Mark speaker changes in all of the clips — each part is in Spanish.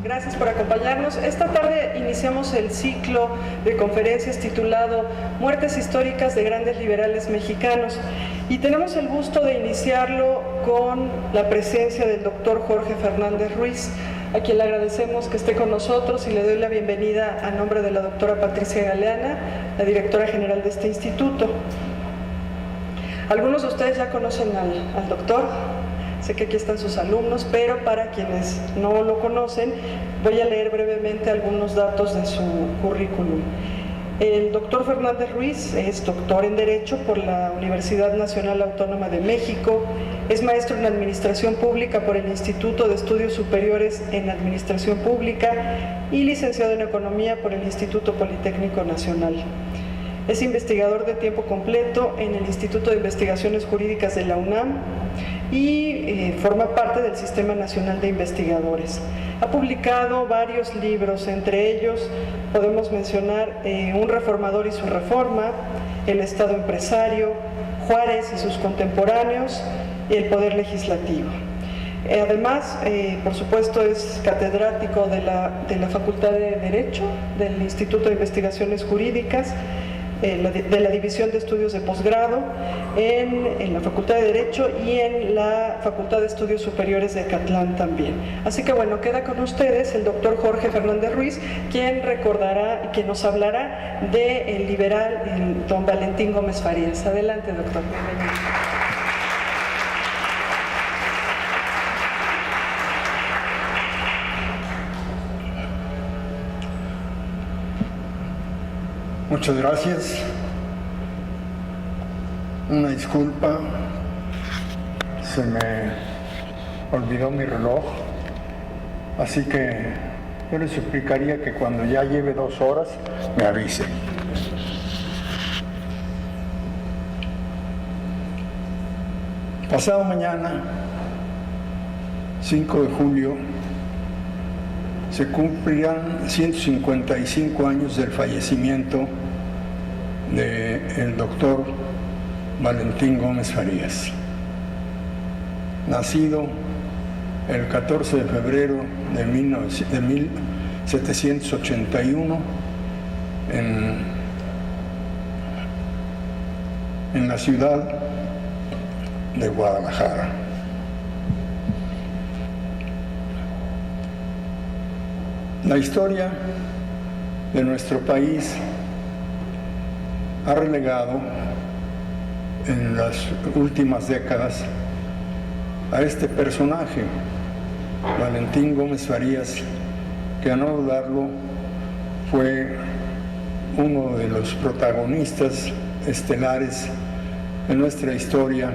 Speaker 1: Gracias por acompañarnos. Esta tarde iniciamos el ciclo de conferencias titulado Muertes históricas de grandes liberales mexicanos y tenemos el gusto de iniciarlo con la presencia del doctor Jorge Fernández Ruiz, a quien le agradecemos que esté con nosotros y le doy la bienvenida a nombre de la doctora Patricia Galeana, la directora general de este instituto. Algunos de ustedes ya conocen al doctor. Sé que aquí están sus alumnos, pero para quienes no lo conocen, voy a leer brevemente algunos datos de su currículum. El doctor Fernández Ruiz es doctor en Derecho por la Universidad Nacional Autónoma de México, es maestro en Administración Pública por el Instituto de Estudios Superiores en Administración Pública y licenciado en Economía por el Instituto Politécnico Nacional. Es investigador de tiempo completo en el Instituto de Investigaciones Jurídicas de la UNAM y forma parte del Sistema Nacional de Investigadores. Ha publicado varios libros, entre ellos podemos mencionar Un reformador y su reforma, El Estado empresario, Juárez y sus contemporáneos, y El poder legislativo. Además, por supuesto, es catedrático de la Facultad de Derecho, del Instituto de Investigaciones Jurídicas, de la División de Estudios de Posgrado en la Facultad de Derecho y en la Facultad de Estudios Superiores de Catlán también. Así que bueno, queda con ustedes el doctor Jorge Fernández Ruiz, quien recordará, quien nos hablará del liberal don Valentín Gómez Farías. Adelante, doctor. Bienvenido.
Speaker 2: Muchas gracias. Una disculpa, se me olvidó mi reloj, así que yo les suplicaría que cuando ya lleve 2 horas me avise. Pasado mañana, 5 de julio, se cumplirán 155 años del fallecimiento del doctor Valentín Gómez Farías, nacido el 14 de febrero de 1781 en la ciudad de Guadalajara. La historia de nuestro país ha relegado en las últimas décadas a este personaje, Valentín Gómez Farías, que a no dudarlo fue uno de los protagonistas estelares en nuestra historia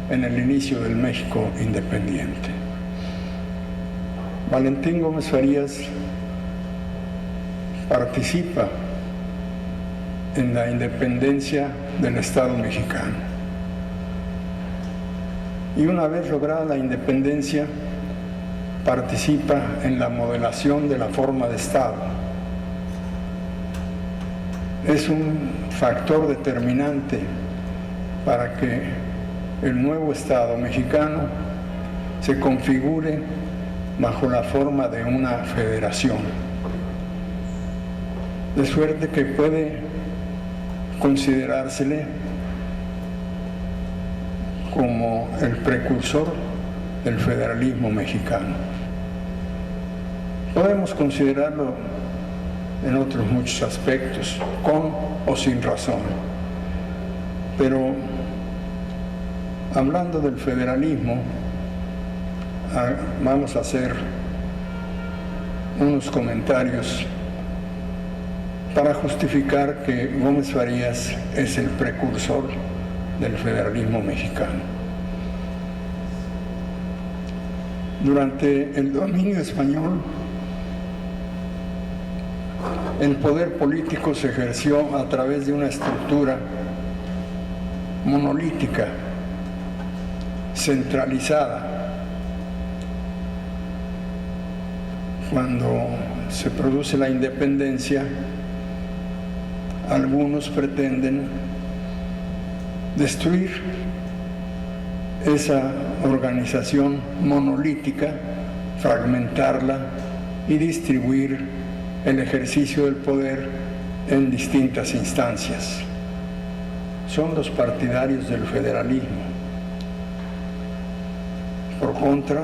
Speaker 2: en el inicio del México independiente. Valentín Gómez Farías participa en la independencia del Estado mexicano. Y una vez lograda la independencia, participa en la modelación de la forma de Estado. Es un factor determinante para que el nuevo Estado mexicano se configure bajo la forma de una federación. De suerte que puede considerársele como el precursor del federalismo mexicano. Podemos considerarlo en otros muchos aspectos, con o sin razón, pero hablando del federalismo, vamos a hacer unos comentarios para justificar que Gómez Farías es el precursor del federalismo mexicano. Durante el dominio español, el poder político se ejerció a través de una estructura monolítica, centralizada. Cuando se produce la independencia, algunos pretenden destruir esa organización monolítica, fragmentarla y distribuir el ejercicio del poder en distintas instancias. Son los partidarios del federalismo. Por contra,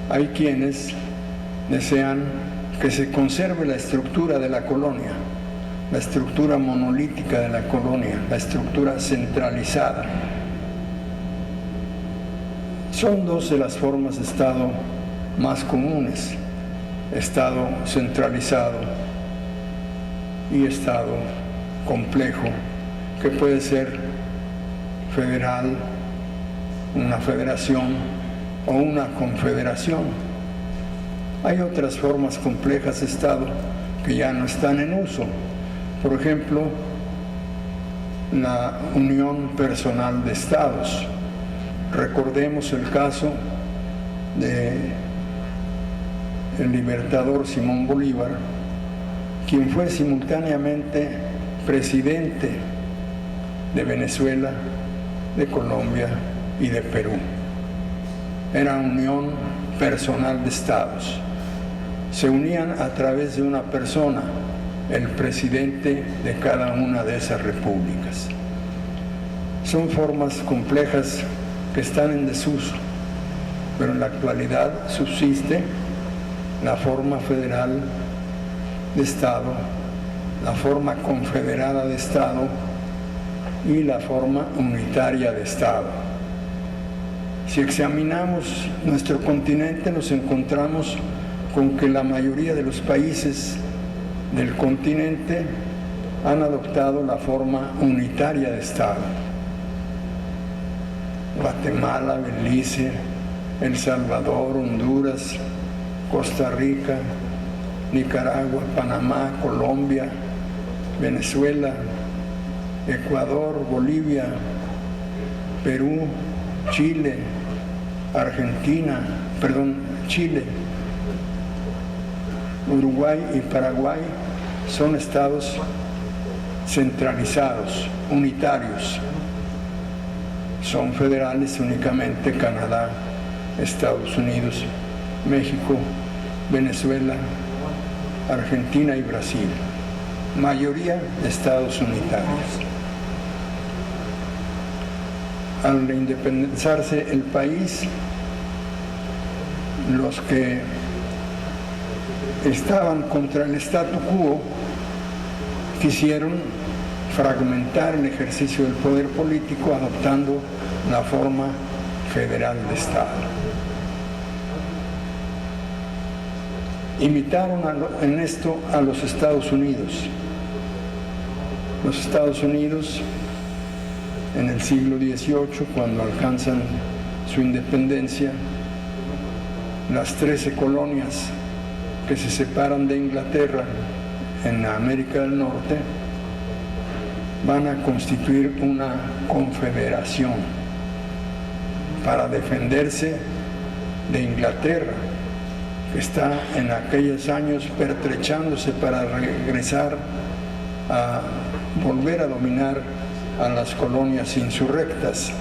Speaker 2: hay quienes desean que se conserve la estructura de la colonia, la estructura monolítica de la colonia, la estructura centralizada. Son dos de las formas de Estado más comunes: Estado centralizado y Estado complejo, que puede ser federal, una federación o una confederación. Hay otras formas complejas de Estado que ya no están en uso. Por ejemplo, la unión personal de Estados. Recordemos el caso del libertador Simón Bolívar, quien fue simultáneamente presidente de Venezuela, de Colombia y de Perú. Era unión personal de Estados. Se unían a través de una persona, el presidente de cada una de esas repúblicas. Son formas complejas que están en desuso, pero en la actualidad subsiste la forma federal de Estado, la forma confederada de Estado y la forma unitaria de Estado. Si examinamos nuestro continente, nos encontramos con que la mayoría de los países del continente han adoptado la forma unitaria de Estado. Guatemala, Belice, El Salvador, Honduras, Costa Rica, Nicaragua, Panamá, Colombia, Venezuela, Ecuador, Bolivia, Perú, Chile, Chile, Uruguay y Paraguay son estados centralizados, unitarios. Son federales únicamente Canadá, Estados Unidos, México, Venezuela, Argentina y Brasil. Mayoría de estados unitarios. Al independizarse el país, los que estaban contra el statu quo quisieron fragmentar el ejercicio del poder político adoptando la forma federal de Estado. Imitaron en esto a los Estados Unidos. Los Estados Unidos, en el siglo XVIII, cuando alcanzan su independencia, las 13 colonias que se separan de Inglaterra en América del Norte van a constituir una confederación para defenderse de Inglaterra, que está en aquellos años pertrechándose para regresar a volver a dominar a las colonias insurrectas.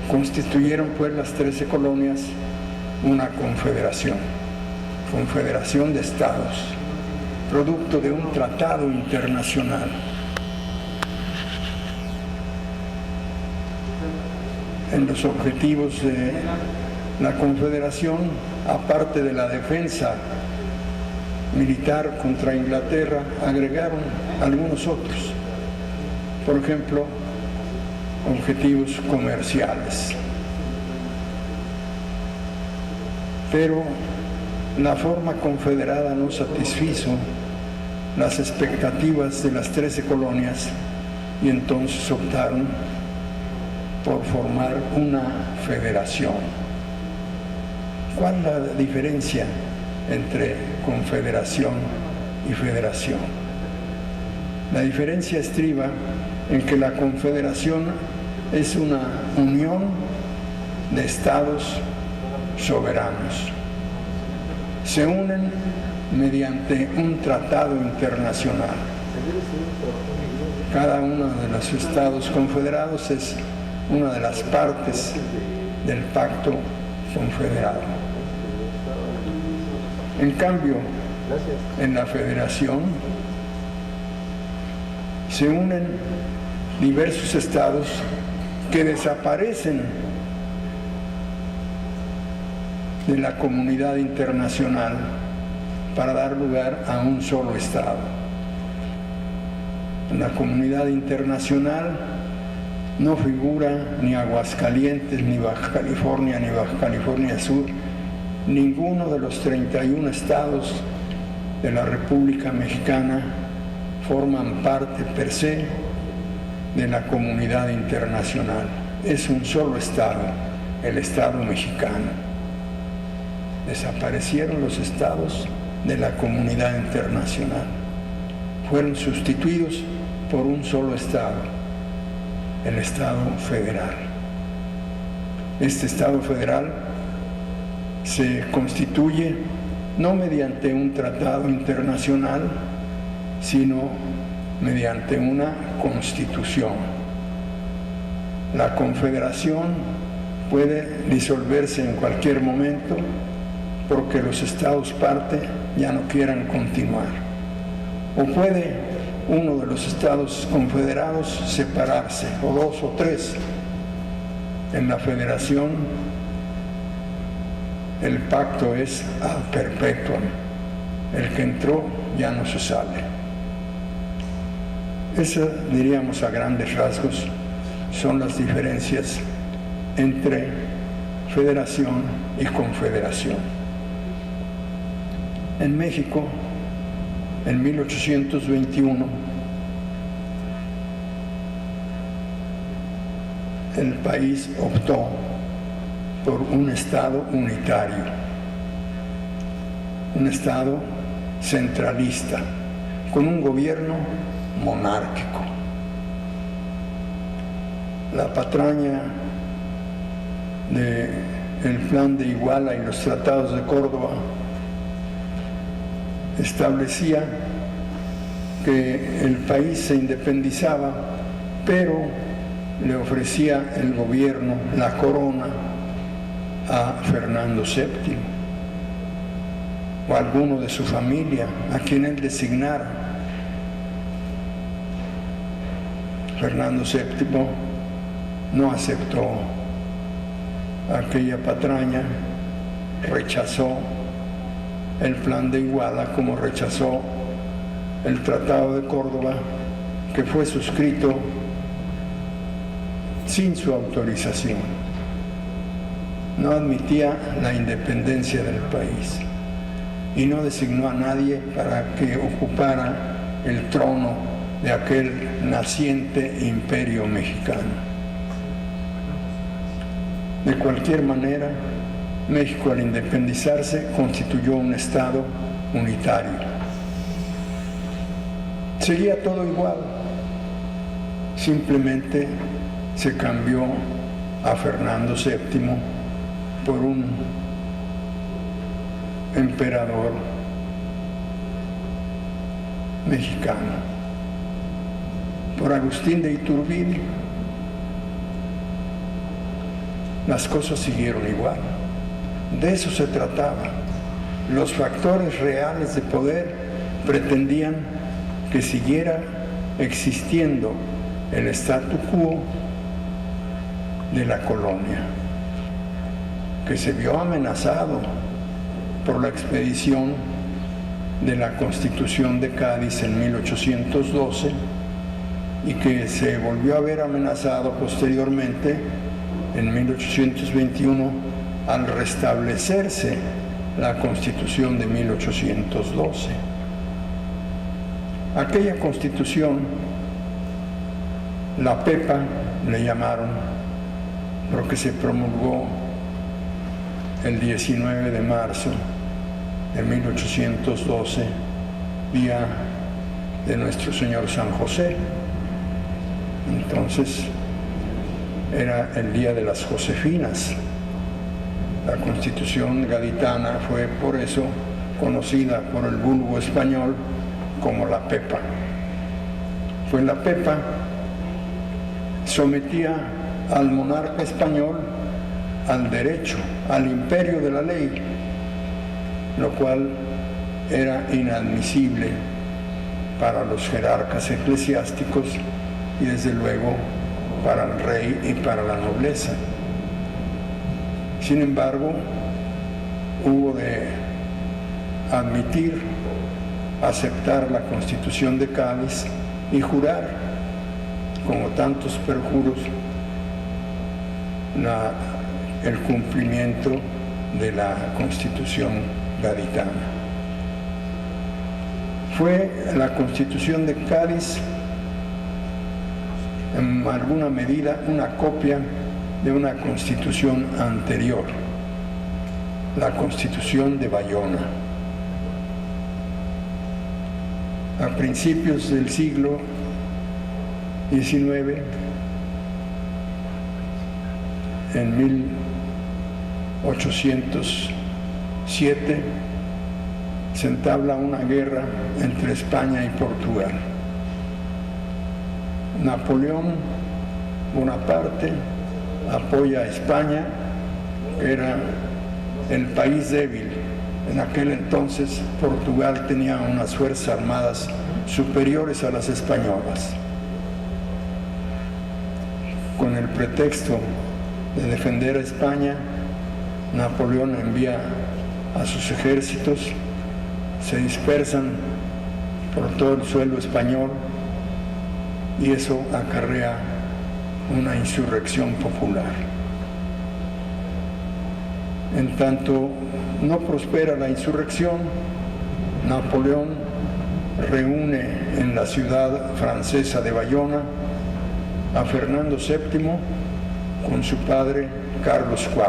Speaker 2: Constituyeron pues las 13 colonias una confederación de estados, producto de un tratado internacional. En los objetivos de la confederación, aparte de la defensa militar contra Inglaterra, agregaron algunos otros. Por ejemplo, objetivos comerciales. Pero la forma confederada no satisfizo las expectativas de las 13 colonias y entonces optaron por formar una federación. ¿Cuál es la diferencia entre confederación y federación? La diferencia estriba en que la confederación es una unión de estados soberanos. Se unen mediante un tratado internacional. Cada uno de los estados confederados es una de las partes del pacto confederado. En cambio, en la federación se unen diversos estados que desaparecen de la comunidad internacional para dar lugar a un solo estado. En la comunidad internacional no figura ni Aguascalientes, ni Baja California, ni Baja California Sur, ninguno de los 31 estados de la República Mexicana forman parte per se de la comunidad internacional. Es un solo estado, el Estado mexicano. Desaparecieron los estados de la comunidad internacional. Fueron sustituidos por un solo estado, el Estado federal. Este Estado federal se constituye no mediante un tratado internacional, sino mediante una constitución. La confederación puede disolverse en cualquier momento porque los estados parte ya no quieran continuar. O puede uno de los estados confederados separarse, o dos o tres. En la federación el pacto es ad perpetuum. El que entró ya no se sale. Esas, diríamos a grandes rasgos, son las diferencias entre federación y confederación. En México, en 1821, el país optó por un Estado unitario, un Estado centralista, con un gobierno monárquico. La patraña del Plan de Iguala y los tratados de Córdoba establecía que el país se independizaba, pero le ofrecía el gobierno, la corona, a Fernando VII o a alguno de su familia, a quien él designara. Fernando VII no aceptó aquella patraña, rechazó el Plan de Iguala, como rechazó el Tratado de Córdoba, que fue suscrito sin su autorización. No admitía la independencia del país y no designó a nadie para que ocupara el trono de aquel naciente imperio mexicano. De cualquier manera, México, al independizarse, constituyó un Estado unitario. Seguía todo igual, simplemente se cambió a Fernando VII por un emperador mexicano, por Agustín de Iturbide. Las cosas siguieron igual. De eso se trataba. Los factores reales de poder pretendían que siguiera existiendo el statu quo de la colonia, que se vio amenazado por la expedición de la Constitución de Cádiz en 1812 y que se volvió a ver amenazado posteriormente en 1821 al restablecerse la Constitución de 1812. Aquella Constitución, la PEPA le llamaron, porque se promulgó el 19 de marzo de 1812, día de nuestro Señor San José. Entonces era el día de las Josefinas. La Constitución gaditana fue por eso conocida por el vulgo español como la PEPA. Pues la PEPA sometía al monarca español al derecho, al imperio de la ley, lo cual era inadmisible para los jerarcas eclesiásticos y desde luego para el rey y para la nobleza. Sin embargo, hubo de admitir, aceptar la Constitución de Cádiz y jurar, como tantos perjuros, el cumplimiento de la Constitución gaditana. Fue la Constitución de Cádiz, en alguna medida, una copia de una constitución anterior, la Constitución de Bayona. A principios del siglo XIX, en 1807, se entabla una guerra entre España y Portugal. Napoleón Bonaparte apoya a España, que era el país débil. En aquel entonces Portugal tenía unas fuerzas armadas superiores a las españolas. Con el pretexto de defender a España, Napoleón envía a sus ejércitos, se dispersan por todo el suelo español y eso acarrea una insurrección popular. En tanto no prospera la insurrección, Napoleón reúne en la ciudad francesa de Bayona a Fernando VII con su padre Carlos IV.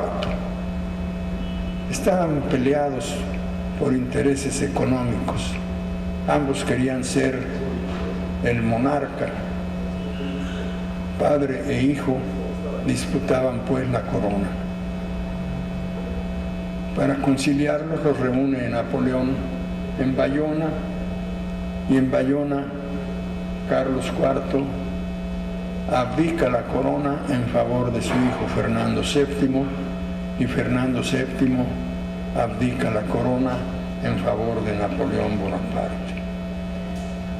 Speaker 2: Estaban peleados por intereses económicos. Ambos querían ser el monarca. Padre e hijo disputaban pues la corona. Para conciliarlos los reúne Napoleón en Bayona, y en Bayona Carlos IV abdica la corona en favor de su hijo Fernando VII, y Fernando VII abdica la corona en favor de Napoleón Bonaparte.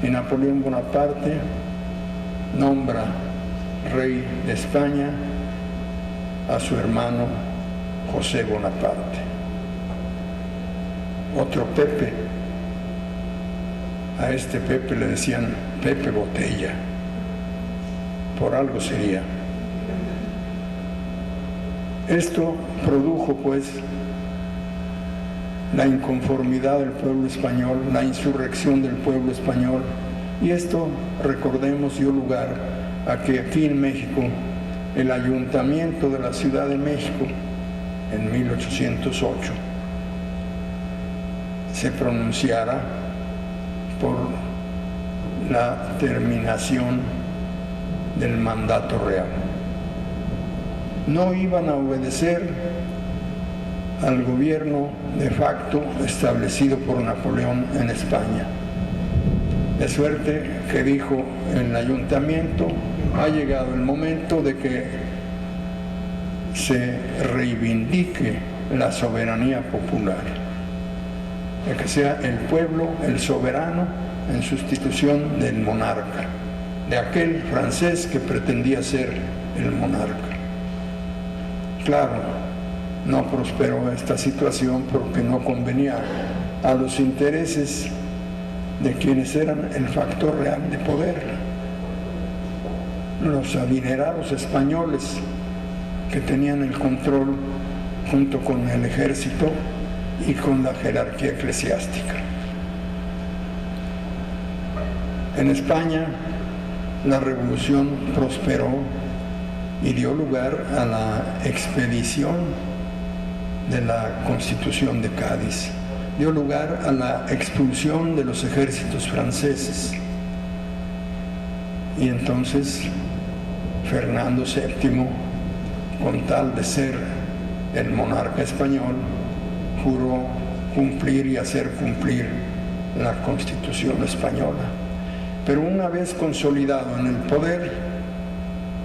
Speaker 2: Y Napoleón Bonaparte nombra rey de España a su hermano José Bonaparte. Otro Pepe, a este Pepe le decían Pepe Botella, por algo sería. Esto produjo pues la inconformidad del pueblo español, la insurrección del pueblo español, y esto, recordemos, dio lugar a que aquí en México el Ayuntamiento de la Ciudad de México en 1808 se pronunciara por la terminación del mandato real. No iban a obedecer al gobierno de facto establecido por Napoleón en España. De suerte que dijo el ayuntamiento: ha llegado el momento de que se reivindique la soberanía popular, de que sea el pueblo el soberano en sustitución del monarca, de aquel francés que pretendía ser el monarca. Claro, no prosperó esta situación porque no convenía a los intereses de quienes eran el factor real de poder, los adinerados españoles que tenían el control junto con el ejército y con la jerarquía eclesiástica. En España la revolución prosperó y dio lugar a la expedición de la Constitución de Cádiz, dio lugar a la expulsión de los ejércitos franceses. Y entonces Fernando VII, con tal de ser el monarca español, juró cumplir y hacer cumplir la Constitución española. Pero una vez consolidado en el poder,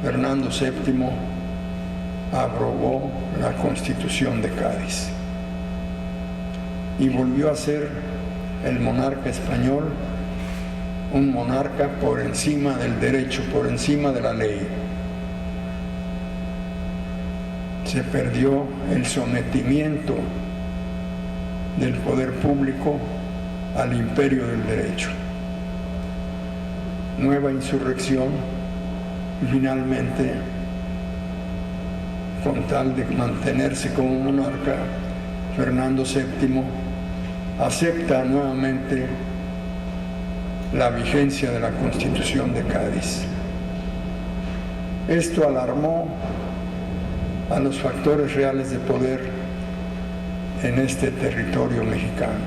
Speaker 2: Fernando VII abrogó la Constitución de Cádiz. y volvió a ser el monarca español un monarca por encima del derecho, por encima de la ley. Se perdió el sometimiento del poder público al imperio del derecho. Nueva insurrección y finalmente, con tal de mantenerse como monarca, Fernando VII acepta nuevamente la vigencia de la Constitución de Cádiz. Esto alarmó a los factores reales de poder en este territorio mexicano,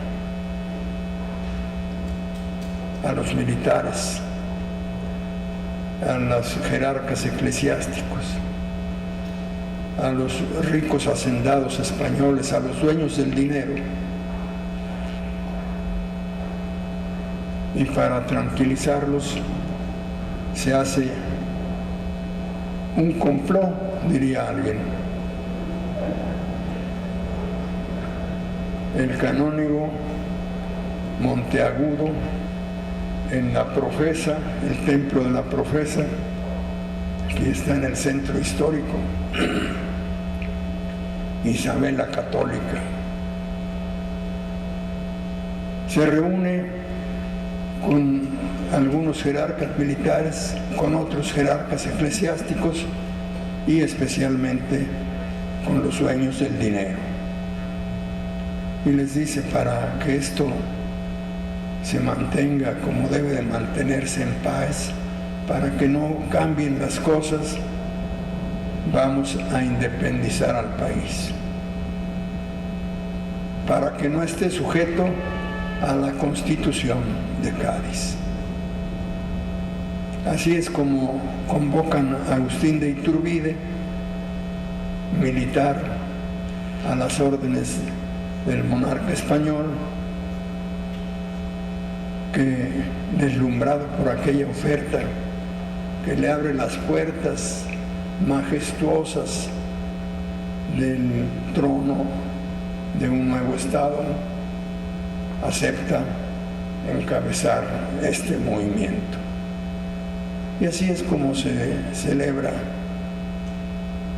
Speaker 2: a los militares, a los jerarcas eclesiásticos, a los ricos hacendados españoles, a los dueños del dinero. Y para tranquilizarlos se hace un complot, diría alguien. El canónigo Monteagudo, en la Profesa, el templo de la Profesa, que está en el centro histórico, Isabel la Católica, se reúne con algunos jerarcas militares, con otros jerarcas eclesiásticos y especialmente con los dueños del dinero. Y les dice, para que esto se mantenga como debe de mantenerse en paz, para que no cambien las cosas, vamos a independizar al país, para que no esté sujeto a la Constitución de Cádiz. Así es como convocan a Agustín de Iturbide, militar a las órdenes del monarca español, que, deslumbrado por aquella oferta que le abre las puertas majestuosas del trono de un nuevo estado, acepta encabezar este movimiento. Y así es como se celebra,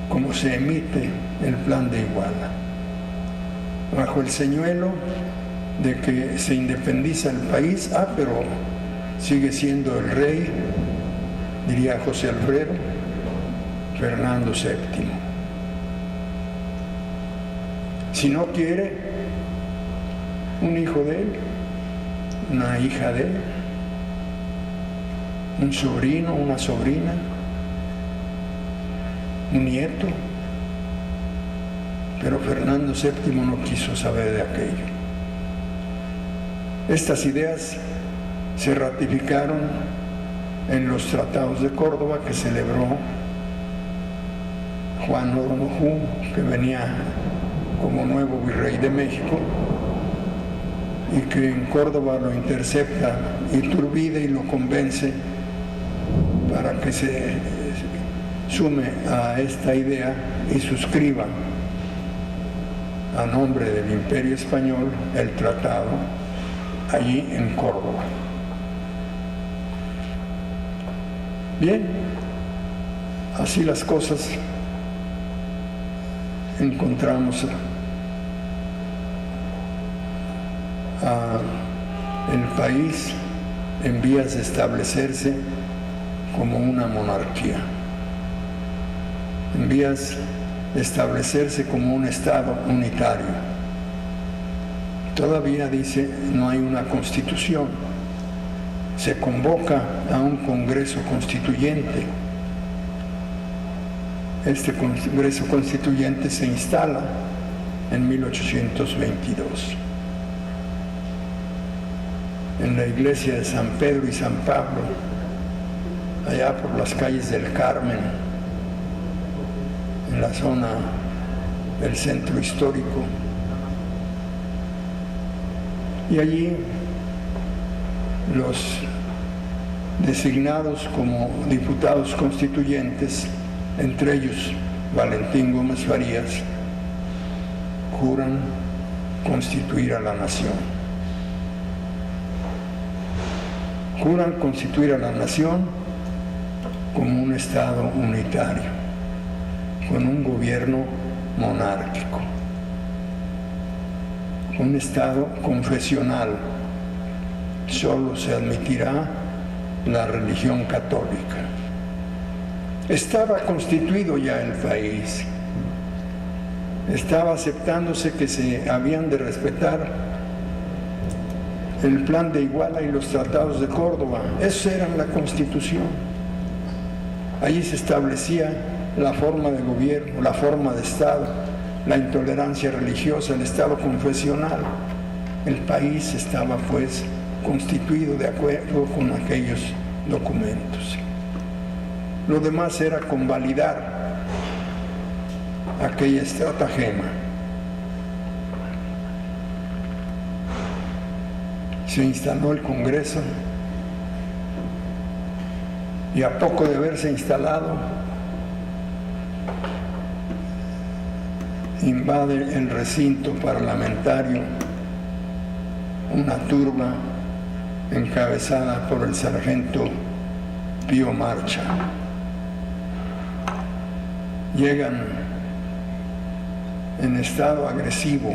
Speaker 2: como se emite el Plan de Iguala, bajo el señuelo de que se independiza el país, pero sigue siendo el rey, diría José Alfredo, Fernando VII. Si no quiere, un hijo de él, una hija de él, un sobrino, una sobrina, un nieto, pero Fernando VII no quiso saber de aquello. Estas ideas se ratificaron en los tratados de Córdoba que celebró Juan O'Donojú, que venía como nuevo virrey de México, y que en Córdoba lo intercepta Iturbide y lo convence para que se sume a esta idea y suscriba a nombre del Imperio Español el tratado allí en Córdoba. Bien, así las cosas. Encontramos el país en vías de establecerse como una monarquía, en vías de establecerse como un Estado unitario. Todavía dice, no hay una constitución. Se convoca a un Congreso Constituyente. Este Congreso Constituyente se instala en 1822. En la iglesia de San Pedro y San Pablo, allá por las calles del Carmen, en la zona del centro histórico. Y allí los designados como diputados constituyentes, entre ellos Valentín Gómez Farías, juran constituir a la nación. Juran constituir a la nación como un Estado unitario, con un gobierno monárquico, un Estado confesional. Solo se admitirá la religión católica. Estaba constituido ya el país. Estaba aceptándose que se habían de respetar el Plan de Iguala y los tratados de Córdoba. Eso era la Constitución. Allí se establecía la forma de gobierno, la forma de Estado, la intolerancia religiosa, el Estado confesional. El país estaba pues constituido de acuerdo con aquellos documentos. Lo demás era convalidar aquella estratagema. Se instaló el Congreso y a poco de haberse instalado, invade el recinto parlamentario una turba encabezada por el sargento Pío Marcha. Llegan en estado agresivo.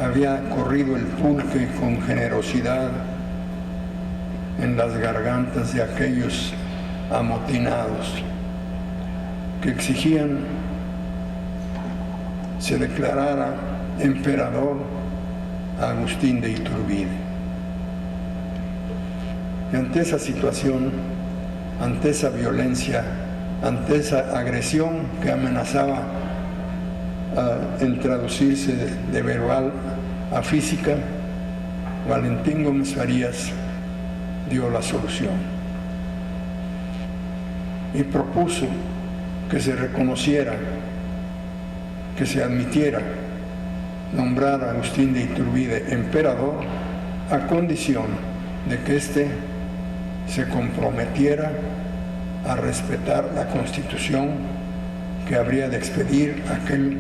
Speaker 2: Había corrido el pulque con generosidad en las gargantas de aquellos amotinados que exigían se declarara emperador a Agustín de Iturbide. Y ante esa situación, ante esa violencia, ante esa agresión que amenazaba en traducirse de verbal a física, Valentín Gómez Farías dio la solución y propuso que se reconociera, que se admitiera nombrar a Agustín de Iturbide emperador a condición de que éste se comprometiera a respetar la Constitución que habría de expedir aquel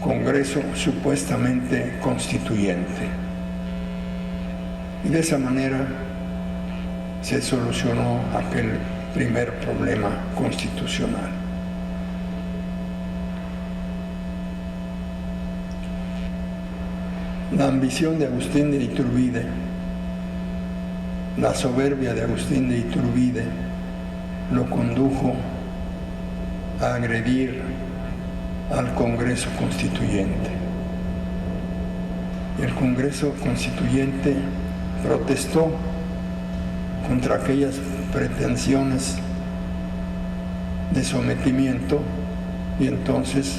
Speaker 2: Congreso supuestamente constituyente. Y de esa manera se solucionó aquel primer problema constitucional. La ambición de Agustín de Iturbide, la soberbia de Agustín de Iturbide, lo condujo a agredir al Congreso Constituyente. Y el Congreso Constituyente protestó contra aquellas pretensiones de sometimiento y entonces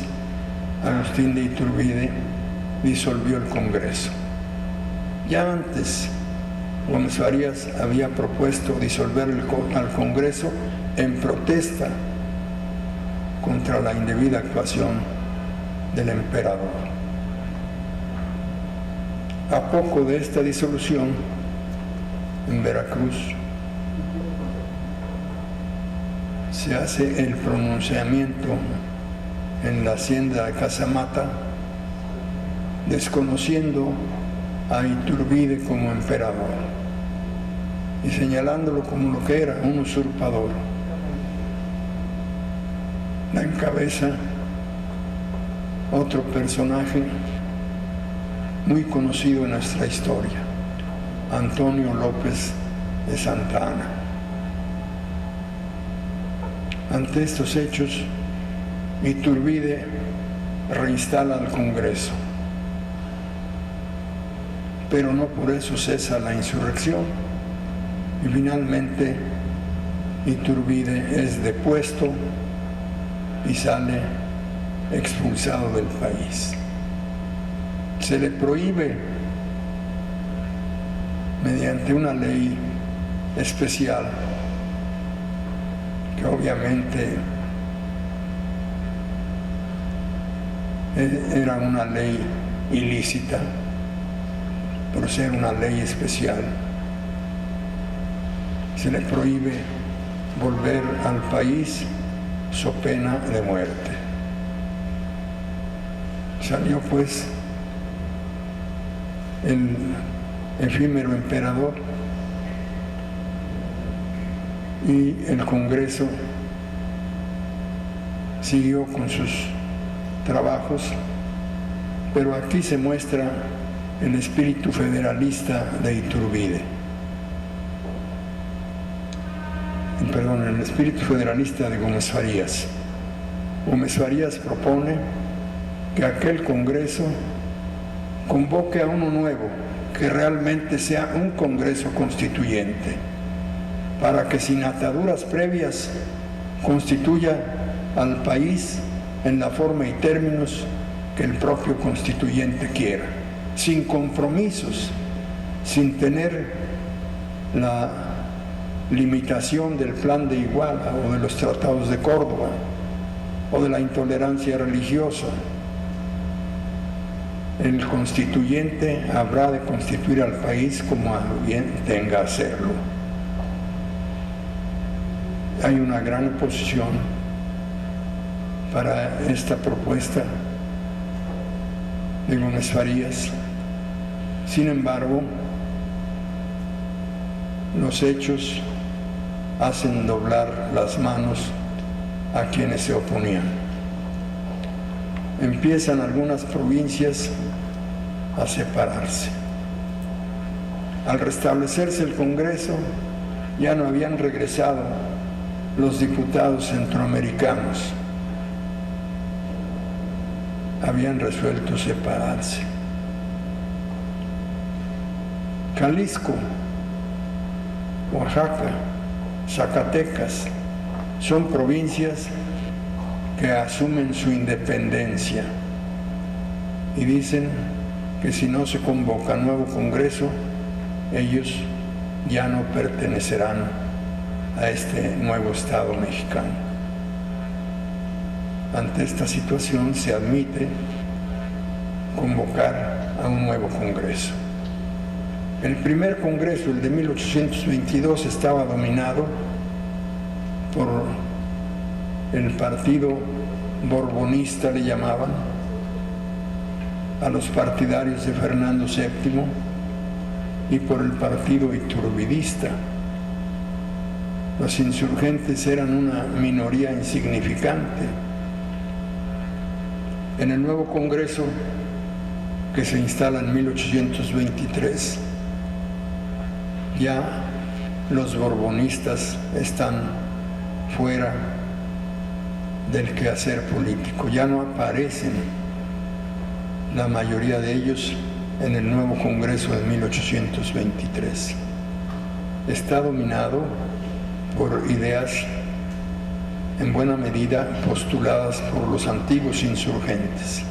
Speaker 2: Agustín de Iturbide disolvió el Congreso. Ya antes, Gómez Farías había propuesto disolver al Congreso en protesta contra la indebida actuación del emperador. A poco de esta disolución, en Veracruz, se hace el pronunciamiento en la hacienda de Casamata, desconociendo a Iturbide como emperador y señalándolo como lo que era, un usurpador. La encabeza otro personaje muy conocido en nuestra historia, Antonio López de Santa Anna. Ante estos hechos, Iturbide reinstala al Congreso, pero no por eso cesa la insurrección y finalmente Iturbide es depuesto y sale expulsado del país. Se le prohíbe, mediante una ley especial, que obviamente era una ley ilícita, por ser una ley especial, se le prohíbe volver al país so pena de muerte. Salió pues el efímero emperador, y el Congreso siguió con sus trabajos, pero aquí se muestra el espíritu federalista de Iturbide. Perdón, el espíritu federalista de Gómez Farías. Gómez Farías propone que aquel Congreso convoque a uno nuevo, que realmente sea un Congreso constituyente, para que sin ataduras previas constituya al país en la forma y términos que el propio constituyente quiera, sin compromisos, sin tener la limitación del Plan de Iguala o de los tratados de Córdoba o de la intolerancia religiosa. El constituyente habrá de constituir al país como a bien tenga hacerlo. Hay una gran oposición para esta propuesta de Gómez Farías. Sin embargo, los hechos hacen doblar las manos a quienes se oponían. Empiezan algunas provincias a separarse. Al restablecerse el Congreso, ya no habían regresado los diputados centroamericanos. Habían resuelto separarse. Jalisco, Oaxaca, Zacatecas son provincias que asumen su independencia y dicen que si no se convoca nuevo Congreso, ellos ya no pertenecerán a este nuevo Estado mexicano. Ante esta situación se admite convocar a un nuevo Congreso. El primer Congreso, el de 1822, estaba dominado por el partido borbonista, le llamaban, a los partidarios de Fernando VII, y por el partido iturbidista. Los insurgentes eran una minoría insignificante. En el nuevo Congreso, que se instala en 1823, ya los borbonistas están fuera del quehacer político, ya no aparecen la mayoría de ellos en el nuevo Congreso de 1823. Está dominado por ideas en buena medida postuladas por los antiguos insurgentes.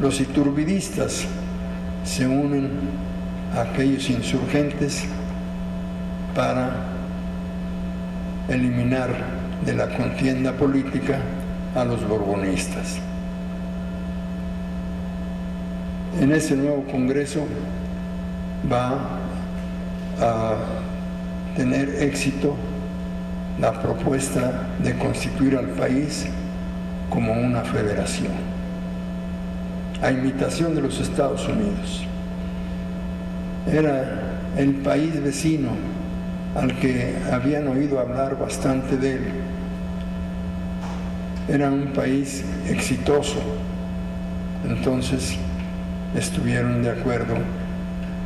Speaker 2: Los iturbidistas se unen a aquellos insurgentes para eliminar de la contienda política a los borbonistas. En ese nuevo Congreso va a tener éxito la propuesta de constituir al país como una federación, a imitación de los Estados Unidos. Era el país vecino al que habían oído hablar bastante de él. Era un país exitoso, entonces estuvieron de acuerdo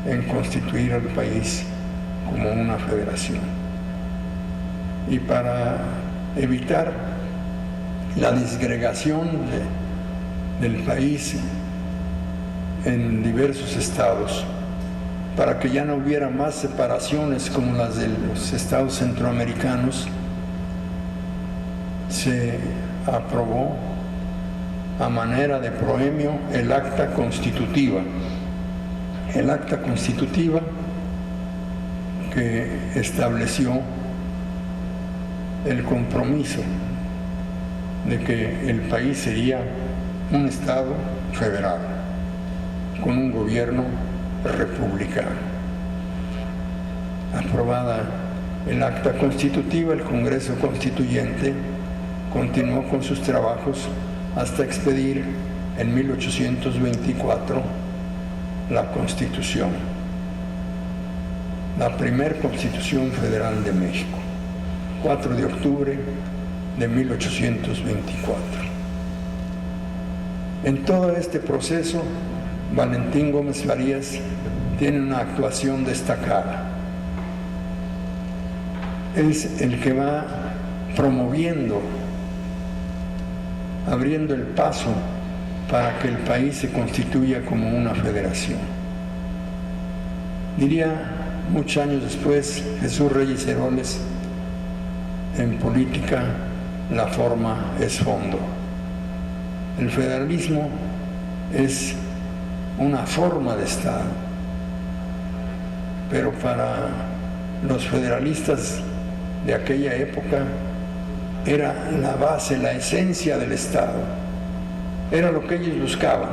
Speaker 2: en constituir al país como una federación. Y para evitar la disgregación del país en diversos estados, para que ya no hubiera más separaciones como las de los estados centroamericanos, se aprobó a manera de proemio el acta constitutiva. El acta constitutiva que estableció el compromiso de que el país sería un Estado federal, con un gobierno republicano. Aprobada el acta constitutiva, el Congreso Constituyente continuó con sus trabajos hasta expedir en 1824 la Constitución, la primera Constitución Federal de México, 4 de octubre de 1824. En todo este proceso, Valentín Gómez Farías tiene una actuación destacada. Es el que va promoviendo, abriendo el paso para que el país se constituya como una federación. Diría muchos años después Jesús Reyes Heroles, en política la forma es fondo. El federalismo es una forma de Estado, pero para los federalistas de aquella época era la base, la esencia del Estado. Era lo que ellos buscaban,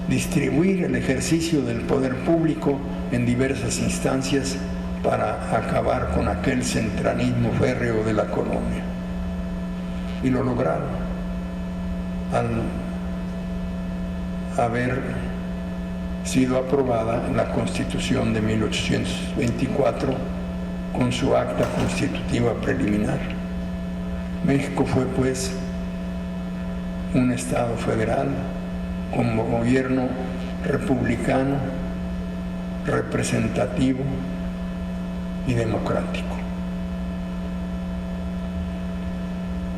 Speaker 2: distribuir el ejercicio del poder público en diversas instancias para acabar con aquel centralismo férreo de la colonia. Y lo lograron al haber sido aprobada la Constitución de 1824 con su acta constitutiva preliminar. México fue, pues, un Estado federal con gobierno republicano, representativo y democrático.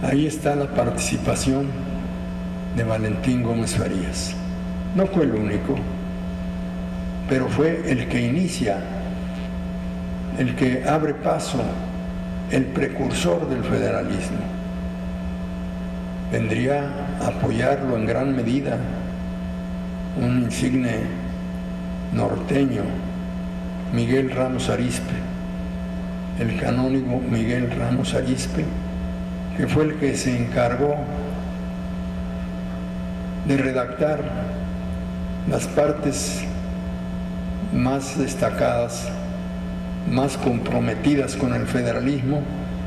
Speaker 2: Ahí está la participación de Valentín Gómez Farías. No fue el único, pero fue el que inicia, el que abre paso, el precursor del federalismo. Vendría a apoyarlo en gran medida un insigne norteño, Miguel Ramos Arizpe, el canónigo Miguel Ramos Arizpe, que fue el que se encargó de redactar las partes más destacadas, más comprometidas con el federalismo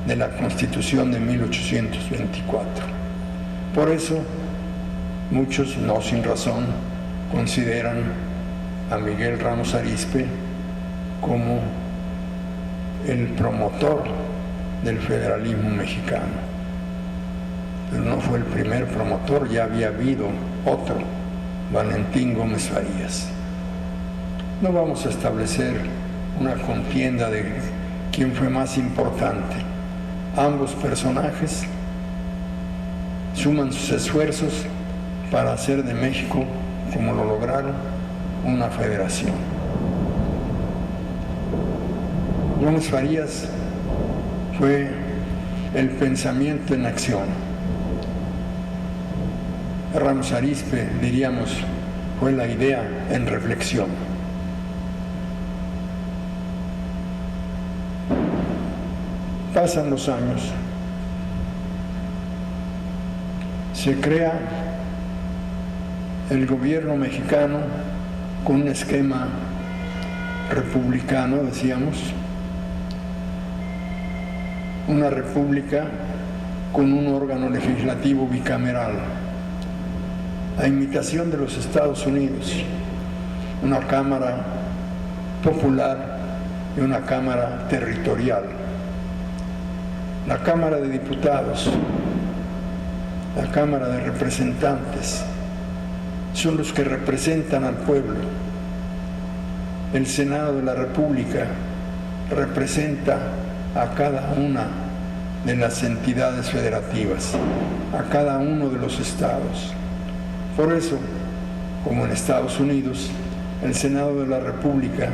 Speaker 2: de la Constitución de 1824. Por eso, muchos, no sin razón, consideran a Miguel Ramos Arizpe como el promotor del federalismo mexicano. Pero no fue el primer promotor, ya había habido otro, Valentín Gómez Farías. No vamos a establecer una contienda de quién fue más importante. Ambos personajes suman sus esfuerzos para hacer de México, como lo lograron, una federación. Gómez Farías fue el pensamiento en acción. Ramos Arizpe, diríamos, fue la idea en reflexión. Pasan los años, se crea el gobierno mexicano con un esquema republicano, decíamos, una república con un órgano legislativo bicameral, a imitación de los Estados Unidos, una Cámara popular y una Cámara territorial. La Cámara de Diputados, la Cámara de Representantes, son los que representan al pueblo. El Senado de la República representa a cada una de las entidades federativas, a cada uno de los estados. Por eso, como en Estados Unidos, el Senado de la República,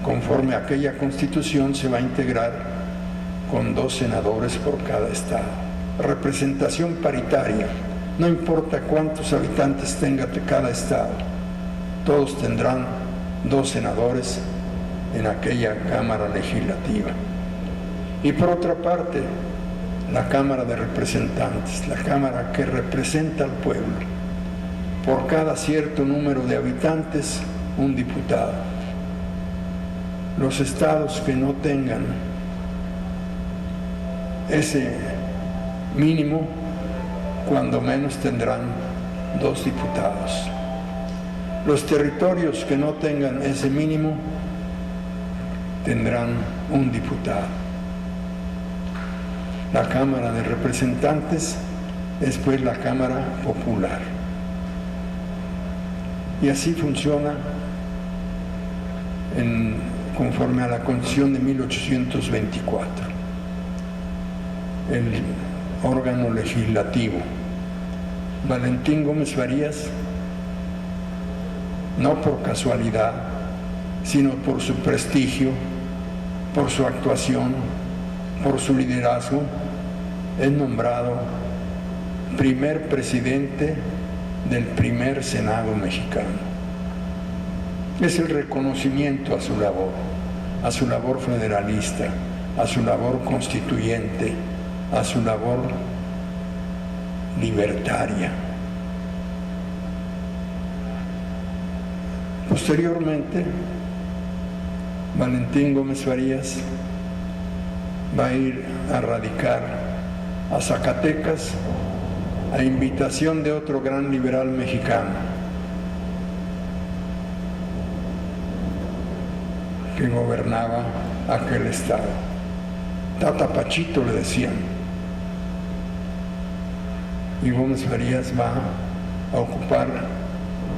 Speaker 2: conforme a aquella Constitución, se va a integrar con 2 senadores por cada estado. Representación paritaria, no importa cuántos habitantes tenga cada estado, todos tendrán 2 senadores en aquella Cámara Legislativa. Y por otra parte, la Cámara de Representantes, la Cámara que representa al pueblo. Por cada cierto número de habitantes, un diputado. Los estados que no tengan ese mínimo, cuando menos tendrán 2 diputados. Los territorios que no tengan ese mínimo tendrán un diputado. La Cámara de Representantes es pues la Cámara Popular. Y así funciona conforme a la Constitución de 1824, el órgano legislativo. Valentín Gómez Farías, no por casualidad, sino por su prestigio, por su actuación, por su liderazgo, es nombrado primer presidente del primer Senado mexicano. Es el reconocimiento a su labor federalista, a su labor constituyente, a su labor libertaria. Posteriormente, Valentín Gómez Farías va a ir a radicar a Zacatecas a invitación de otro gran liberal mexicano que gobernaba aquel estado. Tata Pachito le decían. Y Gómez Farías va a ocupar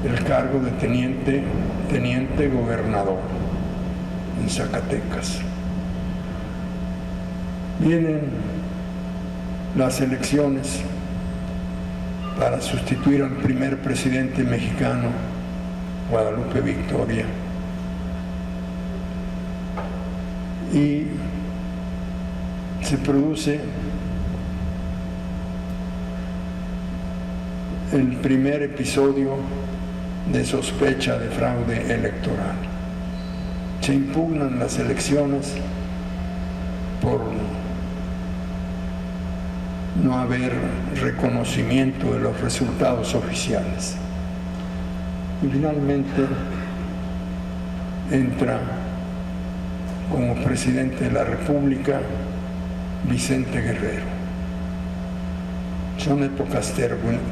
Speaker 2: el cargo de teniente gobernador en Zacatecas. Vienen las elecciones para sustituir al primer presidente mexicano, Guadalupe Victoria. Y se produce el primer episodio de sospecha de fraude electoral. Se impugnan las elecciones por no haber reconocimiento de los resultados oficiales. Y finalmente entra como presidente de la República Vicente Guerrero. Son épocas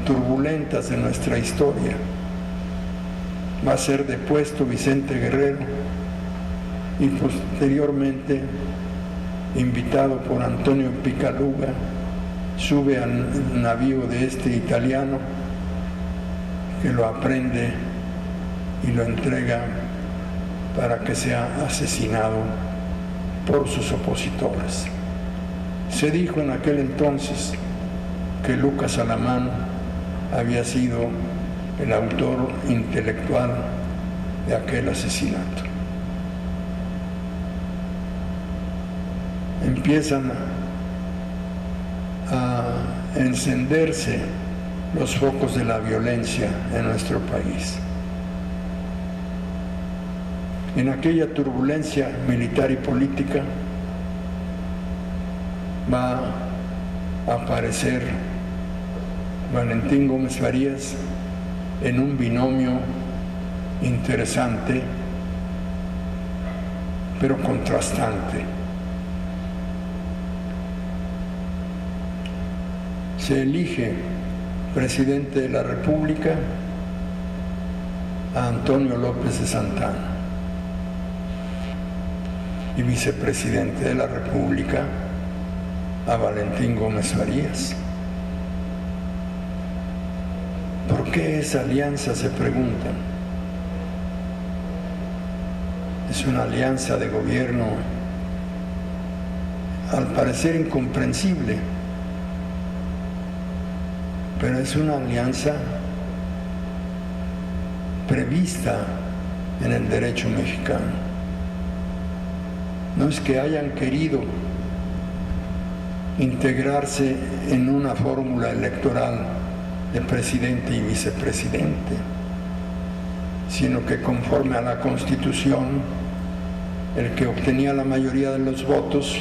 Speaker 2: turbulentas de nuestra historia. Va a ser depuesto Vicente Guerrero y posteriormente, invitado por Antonio Picaluga, sube al navío de este italiano que lo aprende y lo entrega para que sea asesinado por sus opositores. Se dijo en aquel entonces que Lucas Alamán había sido el autor intelectual de aquel asesinato. Empiezan a encenderse los focos de la violencia en nuestro país. En aquella turbulencia militar y política va a aparecer Valentín Gómez Farías en un binomio interesante, pero contrastante. Se elige presidente de la República a Antonio López de Santana y vicepresidente de la República a Valentín Gómez Farías. ¿Por qué esa alianza?, se preguntan. Es una alianza de gobierno al parecer incomprensible, pero es una alianza prevista en el derecho mexicano. No es que hayan querido integrarse en una fórmula electoral de presidente y vicepresidente, sino que conforme a la Constitución, el que obtenía la mayoría de los votos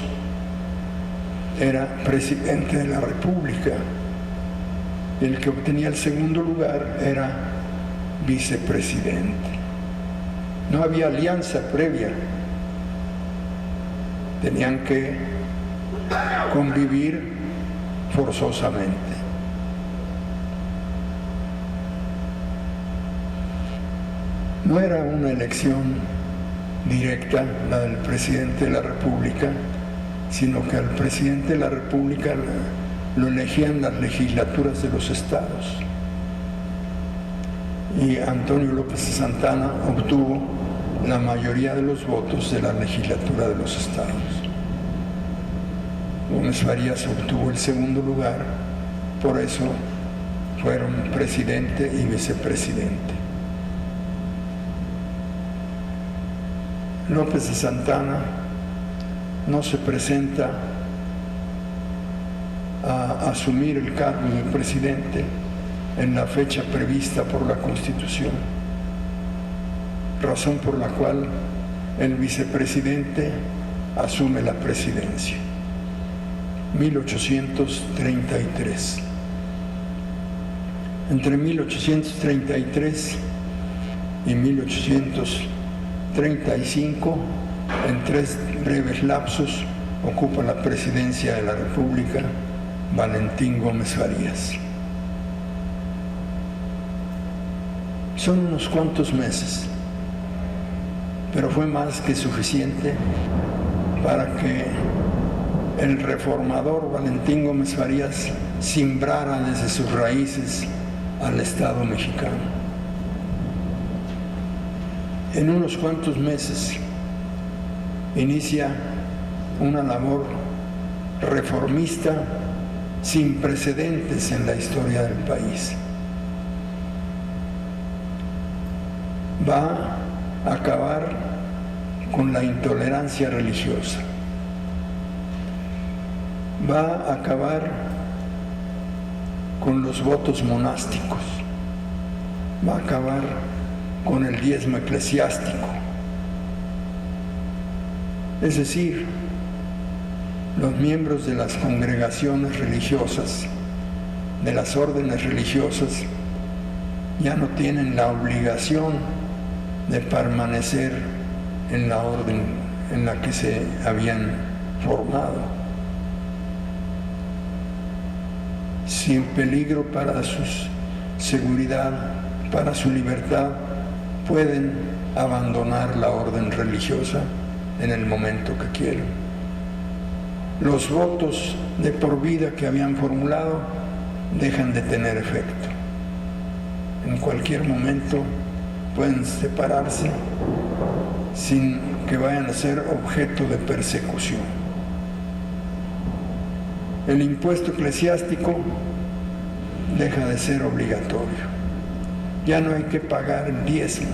Speaker 2: era presidente de la República, y el que obtenía el segundo lugar era vicepresidente. No había alianza previa, tenían que convivir forzosamente. No era una elección directa, la del presidente de la República, sino que al presidente de la República lo elegían las legislaturas de los estados. Y Antonio López de Santana obtuvo la mayoría de los votos de la legislatura de los estados. Gómez Farías obtuvo el segundo lugar, por eso fueron presidente y vicepresidente. López de Santana no se presenta a asumir el cargo de presidente en la fecha prevista por la Constitución, razón por la cual el vicepresidente asume la presidencia. 1833. Entre 1833 y 1835, en 3 breves lapsos, ocupa la presidencia de la República Valentín Gómez Farías. Son unos cuantos meses, pero fue más que suficiente para que el reformador Valentín Gómez Farías simbrara desde sus raíces al Estado mexicano. En unos cuantos meses inicia una labor reformista sin precedentes en la historia del país. Va a acabar con la intolerancia religiosa. Va a acabar con los votos monásticos. Va a acabar con el diezmo eclesiástico. Es decir, los miembros de las congregaciones religiosas, de las órdenes religiosas, ya no tienen la obligación de permanecer en la orden en la que se habían formado. Sin peligro para su seguridad, para su libertad, pueden abandonar la orden religiosa en el momento que quieran. Los votos de por vida que habían formulado dejan de tener efecto. En cualquier momento pueden separarse sin que vayan a ser objeto de persecución. El impuesto eclesiástico deja de ser obligatorio. Ya no hay que pagar el diezmo.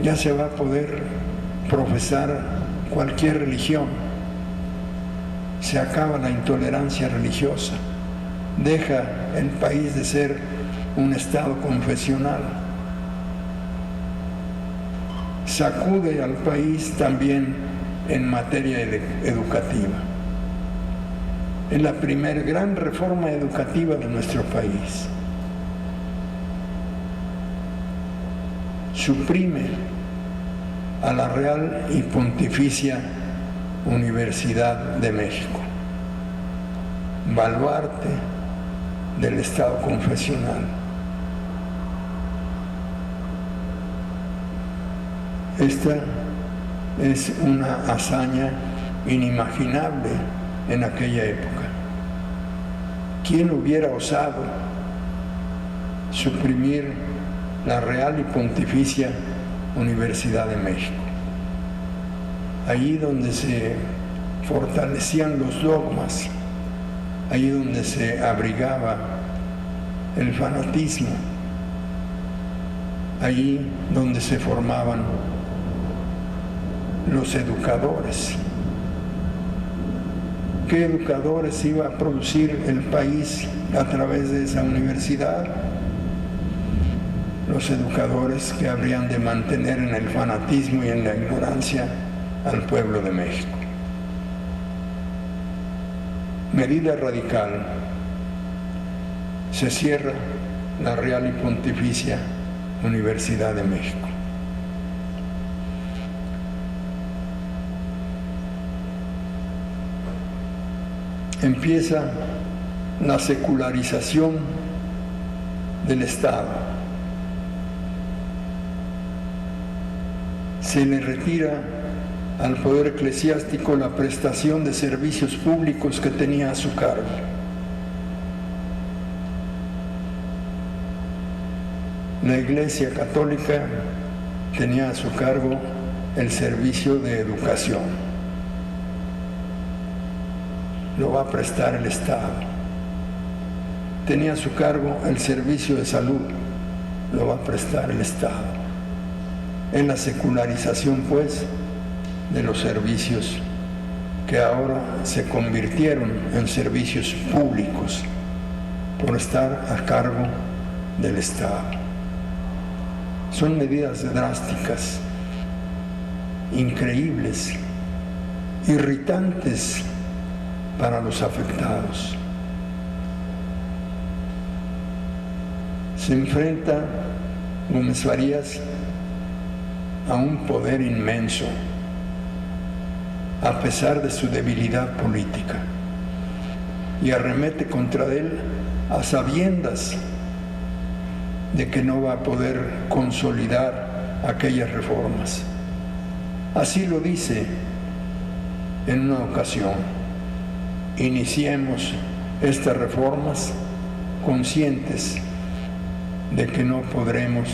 Speaker 2: Ya se va a poder profesar cualquier religión. Se acaba la intolerancia religiosa. Deja el país de ser un estado confesional. Sacude al país también en materia educativa. Es la primera gran reforma educativa de nuestro país. Suprime a la Real y Pontificia Universidad de México, baluarte del Estado confesional. Esta es una hazaña inimaginable en aquella época. ¿Quién hubiera osado suprimir la Real y Pontificia Universidad de México? Allí donde se fortalecían los dogmas, allí donde se abrigaba el fanatismo, allí donde se formaban los educadores. ¿Qué educadores iba a producir el país a través de esa universidad? Los educadores que habrían de mantener en el fanatismo y en la ignorancia al pueblo de México. Medida radical. Se cierra la Real y Pontificia Universidad de México. Empieza la secularización del Estado. Se le retira al Poder Eclesiástico la prestación de servicios públicos que tenía a su cargo. La Iglesia Católica tenía a su cargo el servicio de educación. Lo va a prestar el Estado. Tenía a su cargo el servicio de salud. Lo va a prestar el Estado. En la secularización, pues, de los servicios que ahora se convirtieron en servicios públicos por estar a cargo del Estado. Son medidas drásticas, increíbles, irritantes para los afectados. Se enfrenta Gómez Farías a un poder inmenso, a pesar de su debilidad política, y arremete contra él a sabiendas de que no va a poder consolidar aquellas reformas. Así lo dice en una ocasión: iniciemos estas reformas conscientes de que no podremos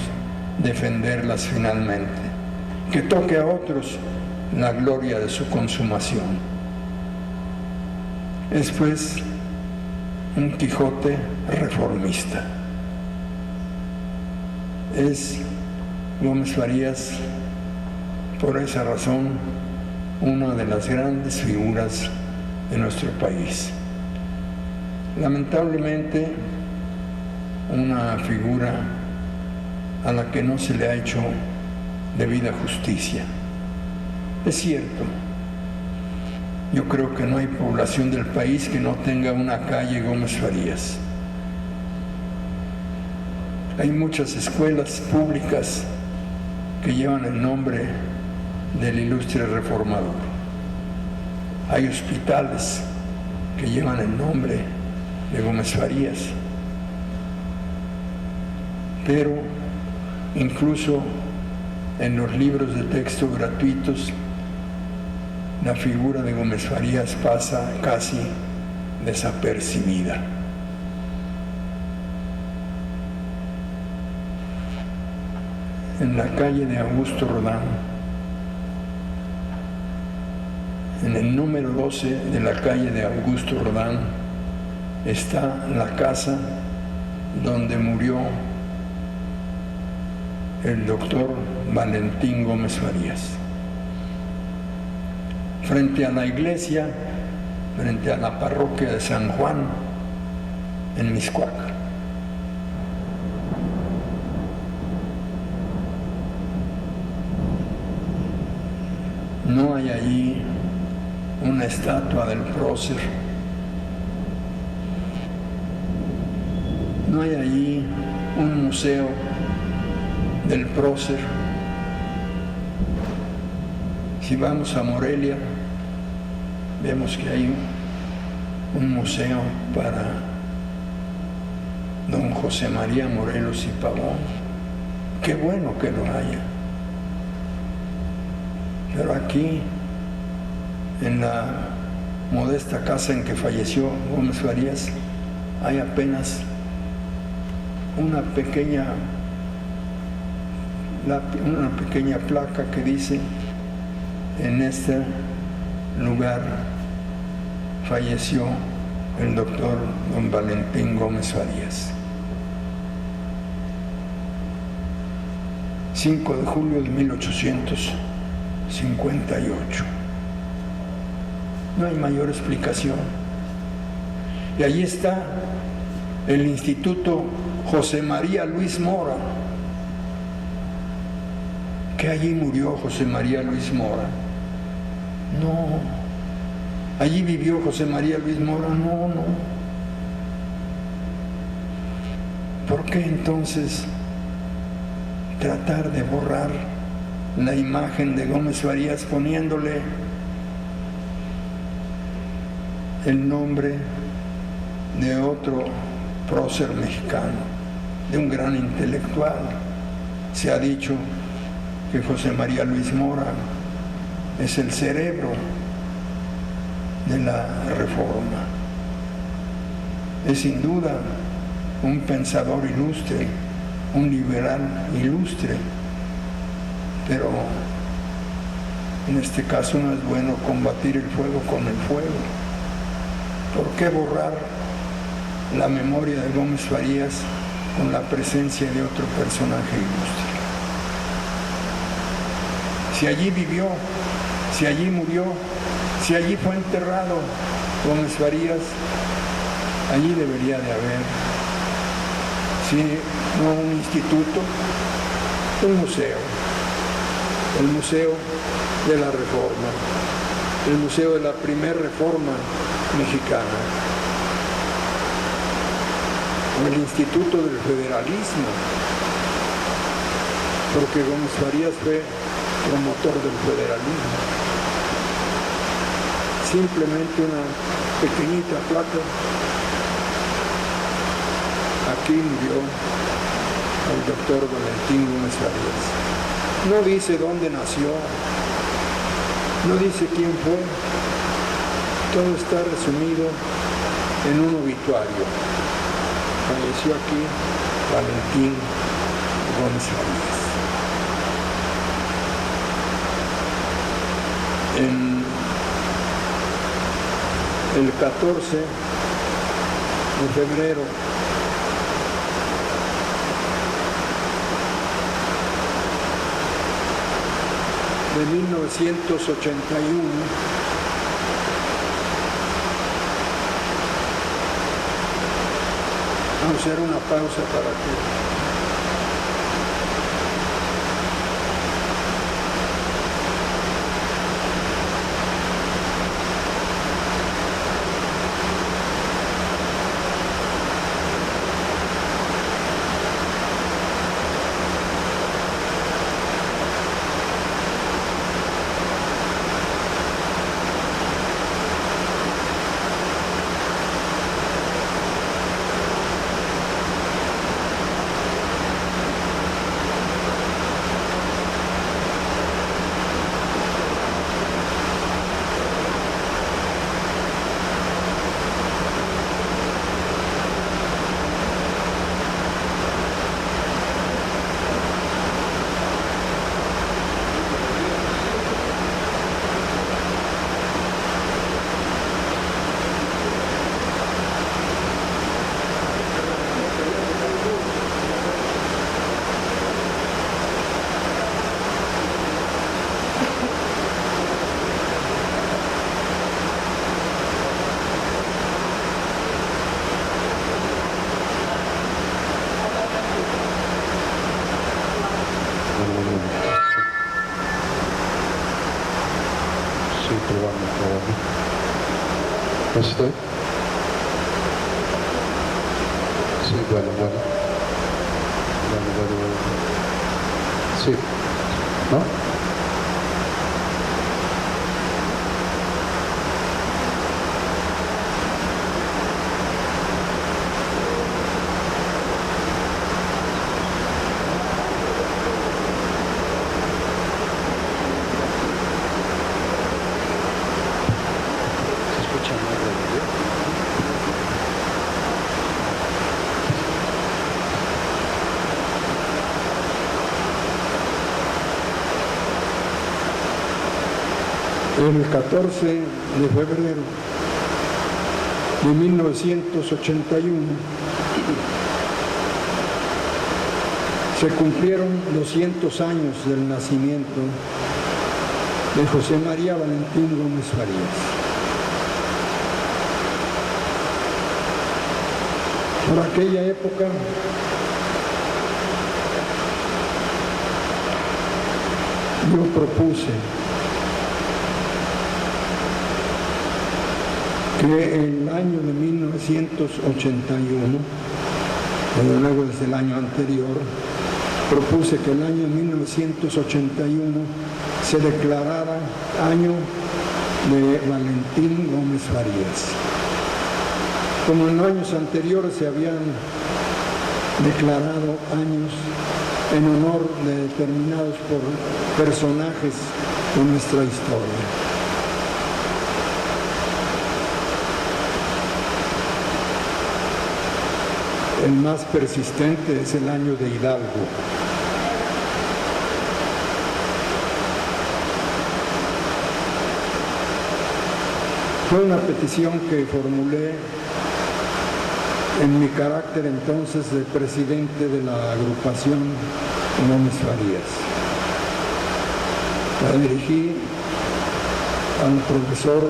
Speaker 2: defenderlas finalmente, que toque a otros la gloria de su consumación. Es pues un Quijote reformista. Es Gómez Farías, por esa razón, una de las grandes figuras de nuestro país. Lamentablemente, una figura a la que no se le ha hecho debida justicia. Es cierto, yo creo que no hay población del país que no tenga una calle Gómez Farías. Hay muchas escuelas públicas que llevan el nombre del ilustre reformador. Hay hospitales que llevan el nombre de Gómez Farías. Pero incluso en los libros de texto gratuitos, la figura de Gómez Farías pasa casi desapercibida. En la calle de Augusto Rodán, en el número 12 de la calle de Augusto Rodán, está la casa donde murió el doctor Valentín Gómez Farías. Frente a la iglesia, frente a la parroquia de San Juan, en Mixcoac. No hay allí una estatua del prócer. No hay allí un museo del prócer. Si vamos a Morelia, vemos que hay un museo para don José María Morelos y Pavón. Qué bueno que lo haya. Pero aquí, en la modesta casa en que falleció Gómez Farías, hay apenas una pequeña placa que dice: en este lugar falleció el doctor don Valentín Gómez Farías. 5 de julio de 1858. No hay mayor explicación. Y allí está el Instituto José María Luis Mora. ¿Que allí murió José María Luis Mora? No. ¿Allí vivió José María Luis Mora? No, no. ¿Por qué entonces tratar de borrar la imagen de Gómez Farías poniéndole el nombre de otro prócer mexicano, de un gran intelectual. Se ha dicho que José María Luis Mora es el cerebro de la Reforma. Es sin duda un pensador ilustre, un liberal ilustre, pero en este caso no es bueno combatir el fuego con el fuego. ¿Por qué borrar la memoria de Gómez Farías con la presencia de otro personaje ilustre? Si allí vivió, si allí murió, si allí fue enterrado Gómez Farías, allí debería de haber, si no un instituto, un museo, el Museo de la Reforma, el Museo de la Primera Reforma Mexicana, o el Instituto del Federalismo, porque Gómez Farías fue promotor del federalismo. Simplemente una pequeñita placa. Aquí murió el doctor Valentín Gómez Farías. No dice dónde nació, no dice quién fue, todo está resumido en un obituario. Falleció aquí Valentín Gómez Farías. En el 14 de febrero de 1981, vamos a hacer una pausa para que
Speaker 3: ¿Estoy? Sí, bueno. Sí. ¿No?
Speaker 2: El 14 de febrero de 1981 se cumplieron 200 años del nacimiento de José María Valentín Gómez Farías. Por aquella época yo propuse que el año de 1981, desde luego desde el año anterior, propuse que el año 1981 se declarara año de Valentín Gómez Farías. Como en años anteriores se habían declarado años en honor de determinados personajes de nuestra historia. El más persistente es el año de Hidalgo. Fue una petición que formulé en mi carácter entonces de presidente de la agrupación Gómez Farías. La dirigí al profesor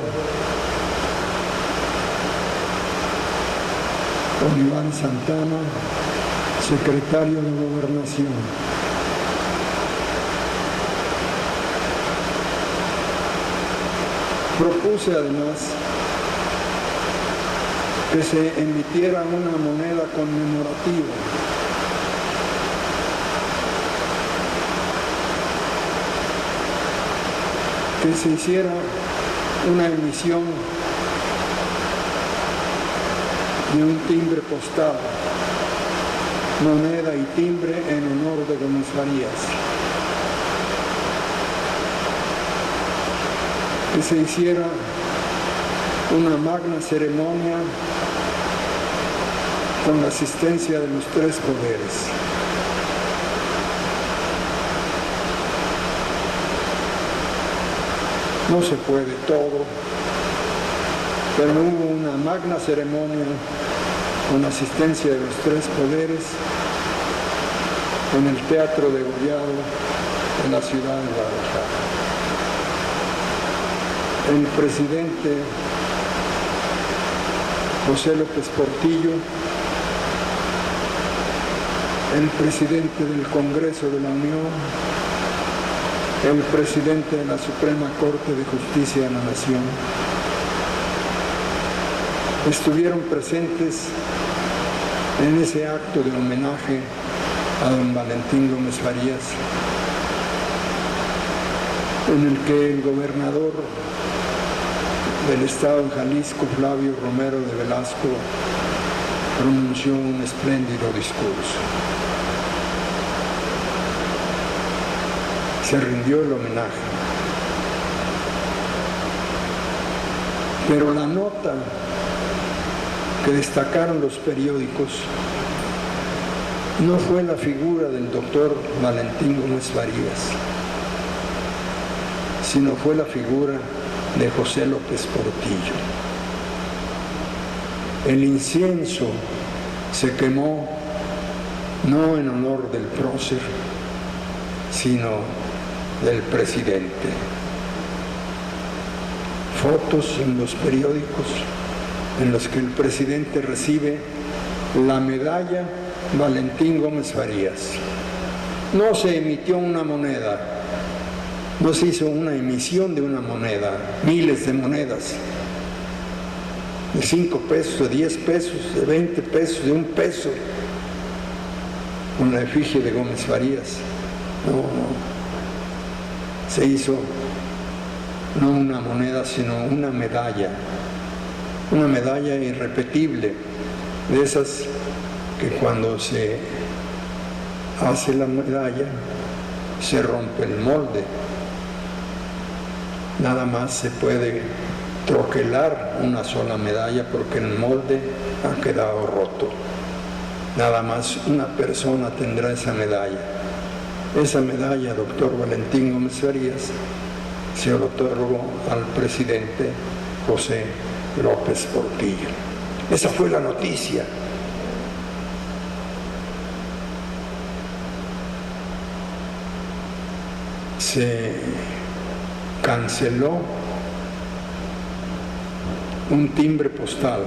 Speaker 2: Olivar Santana, secretario de Gobernación. Propuse además que se emitiera una moneda conmemorativa que se hiciera una emisión de un timbre postal, moneda y timbre en honor de Gómez Farías, que se hiciera una magna ceremonia con la asistencia de los tres poderes. No se puede todo, pero hubo una magna ceremonia con asistencia de los tres poderes en el Teatro de Gollado en la ciudad de Guadalajara. El presidente José López Portillo, el presidente del Congreso de la Unión, el presidente de la Suprema Corte de Justicia de la Nación, estuvieron presentes en ese acto de homenaje a don Valentín Gómez Farías, en el que el gobernador del estado de Jalisco, Flavio Romero de Velasco, pronunció un espléndido discurso. Se rindió el homenaje. Pero la nota que destacaron los periódicos no fue la figura del doctor Valentín Gómez Farías, sino fue la figura de José López Portillo. El incienso se quemó no en honor del prócer, sino del presidente. Fotos en los periódicos en los que el presidente recibe la medalla Valentín Gómez Farías. No se emitió una moneda, no se hizo una emisión de una moneda, miles de monedas, de 5 pesos, de 10 pesos, de 20 pesos, de 1 peso, con la efigie de Gómez Farías. No, se hizo no una moneda, sino una medalla irrepetible, de esas que cuando se hace la medalla se rompe el molde. Nada más se puede troquelar una sola medalla porque el molde ha quedado roto. Nada más una persona tendrá esa medalla. Esa medalla, doctor Valentín Gómez Farías, se lo otorgó al presidente José López Portillo. Esa fue la noticia. Se canceló un timbre postal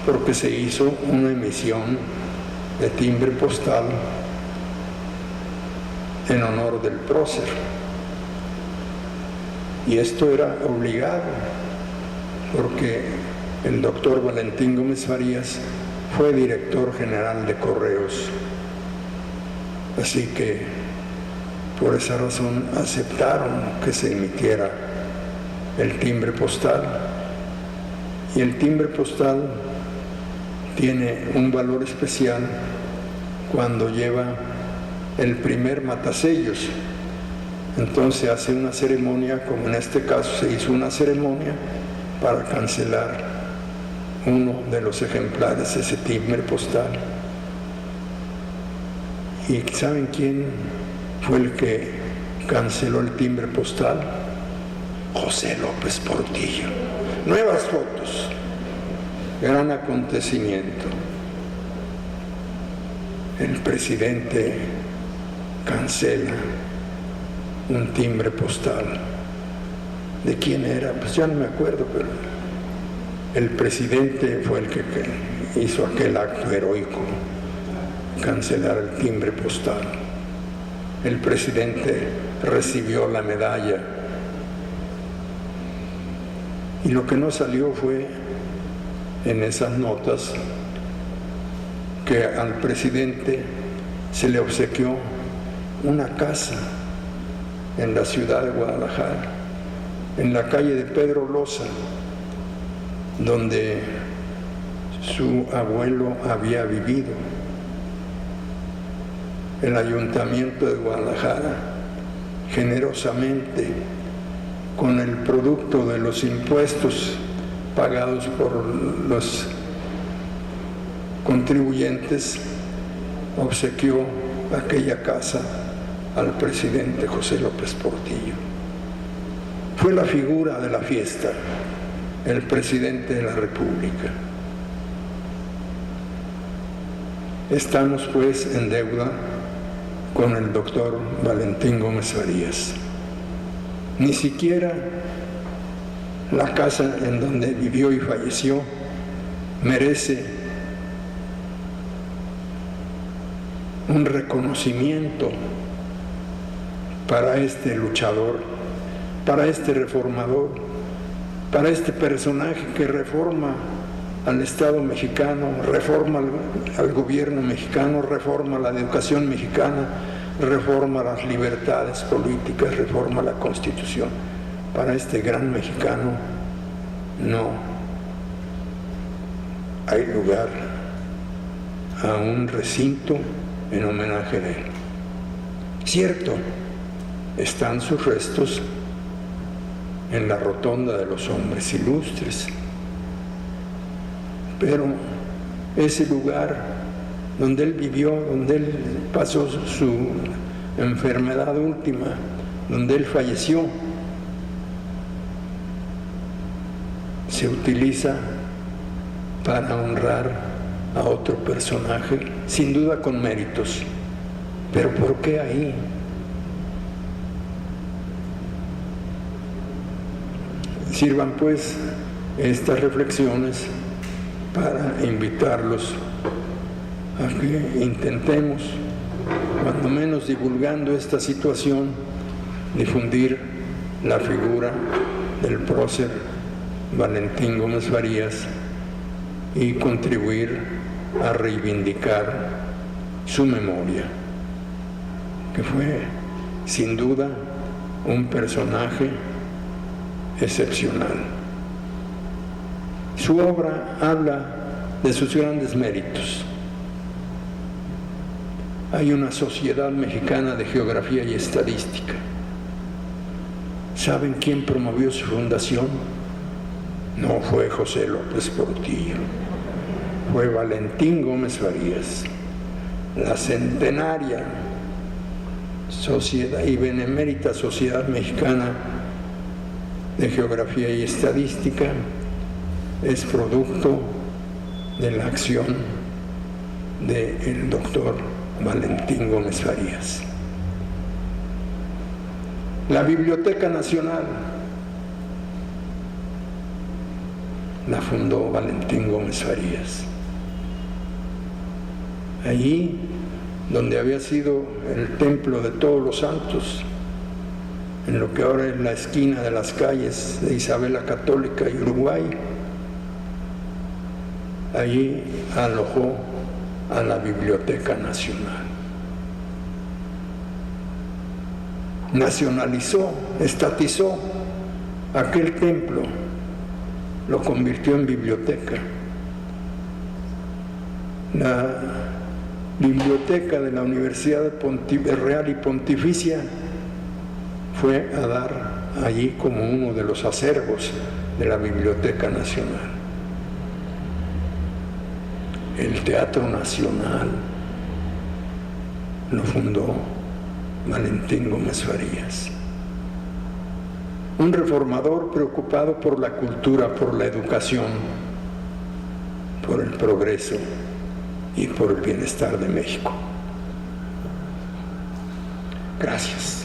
Speaker 2: porque se hizo una emisión de timbre postal en honor del prócer. Y esto era obligado, porque el doctor Valentín Gómez Farías fue director general de Correos. Así que por esa razón aceptaron que se emitiera el timbre postal. Y el timbre postal tiene un valor especial cuando lleva el primer matasellos. Entonces hace una ceremonia, como en este caso se hizo una ceremonia para cancelar uno de los ejemplares de ese timbre postal. ¿Y saben quién fue el que canceló el timbre postal? José López Portillo. Nuevas fotos. Gran acontecimiento. El presidente cancela un timbre postal. ¿De quién era? Pues ya no me acuerdo, pero el presidente fue el que hizo aquel acto heroico, cancelar el timbre postal. El presidente recibió la medalla. Y lo que no salió fue en esas notas que al presidente se le obsequió una casa en la ciudad de Guadalajara, en la calle de Pedro Loza, donde su abuelo había vivido. El ayuntamiento de Guadalajara, generosamente, con el producto de los impuestos pagados por los contribuyentes, obsequió aquella casa al presidente José López Portillo. Fue la figura de la fiesta, el presidente de la República. Estamos pues en deuda con el doctor Valentín Gómez Farías. Ni siquiera la casa en donde vivió y falleció merece un reconocimiento para este luchador, para este reformador, para este personaje que reforma al Estado mexicano, reforma al gobierno mexicano, reforma la educación mexicana, reforma las libertades políticas, reforma la Constitución. Para este gran mexicano no hay lugar a un recinto en homenaje de él. Cierto, están sus restos en la rotonda de los hombres ilustres, pero ese lugar donde él vivió, donde él pasó su enfermedad última, donde él falleció, se utiliza para honrar a otro personaje, sin duda con méritos. Pero ¿por qué ahí? Sirvan pues estas reflexiones para invitarlos a que intentemos, cuando menos divulgando esta situación, difundir la figura del prócer Valentín Gómez Farías y contribuir a reivindicar su memoria, que fue sin duda un personaje excepcional. Su obra habla de sus grandes méritos. Hay una Sociedad Mexicana de Geografía y Estadística. ¿Saben quién promovió su fundación? No fue José López Portillo, fue Valentín Gómez Farías. La centenaria Sociedad y Benemérita Sociedad Mexicana de Geografía y Estadística es producto de la acción del doctor Valentín Gómez Farías. La Biblioteca Nacional la fundó Valentín Gómez Farías. Allí donde había sido el templo de todos los santos, en lo que ahora es la esquina de las calles de Isabel la Católica y Uruguay, allí alojó a la Biblioteca Nacional. Nacionalizó, estatizó aquel templo, lo convirtió en biblioteca. La biblioteca de la Universidad Real y Pontificia fue a dar allí como uno de los acervos de la Biblioteca Nacional. El Teatro Nacional lo fundó Valentín Gómez Farías, un reformador preocupado por la cultura, por la educación, por el progreso y por el bienestar de México. Gracias.